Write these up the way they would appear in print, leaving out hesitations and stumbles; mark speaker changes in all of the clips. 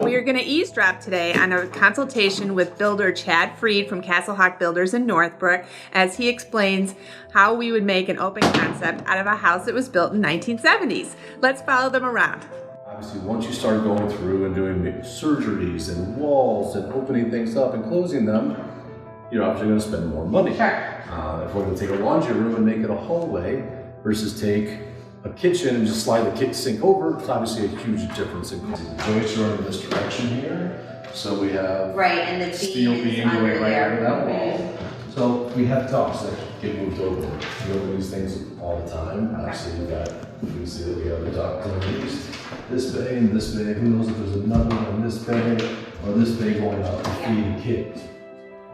Speaker 1: We are going to eavesdrop today on a consultation with builder Chad Freed from Castlehawk Builders in Northbrook as he explains how we would make an open concept out of a house that was built in 1970s. Let's follow them around.
Speaker 2: Obviously, once you start going through and doing surgeries and walls and opening things up and closing them, you're obviously going to spend more money.
Speaker 1: Sure.
Speaker 2: If we're going to take a laundry room and make it a hallway versus take a kitchen and just slide the kitchen sink over, it's obviously a huge difference in cost. The joists are in this direction here, so we have
Speaker 3: and the
Speaker 2: steel beam
Speaker 3: under
Speaker 2: going right
Speaker 3: there.
Speaker 2: over that wall. So we have docks that get moved over. We open these things all the time. Obviously, you can see that we have a dock going at least this bay and this bay. Who knows if there's another one in this bay or this bay going out to feed kids.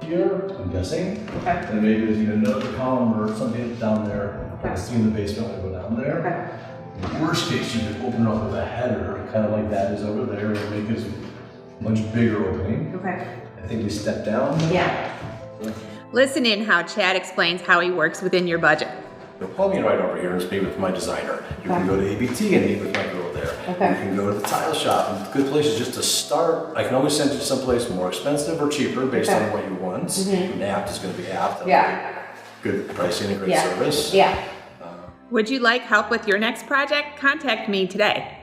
Speaker 2: Here, I'm guessing, and maybe there's even another column or something down there. I can see in the basement when we go down there. In the worst case, you could open it up with a header, kind of like that is over there, and make it a much bigger opening. I think we step down.
Speaker 1: Listen in how Chad explains how he works within your budget.
Speaker 2: The plumbing right over here is meet with my designer. You can go to ABT and meet with my girl there. You can go to the tile shop. And good places just to start. I can always send you someplace more expensive or cheaper based on what you want. Apt is going to be apt. Good pricing and great service.
Speaker 1: Would you like help with your next project? Contact me today.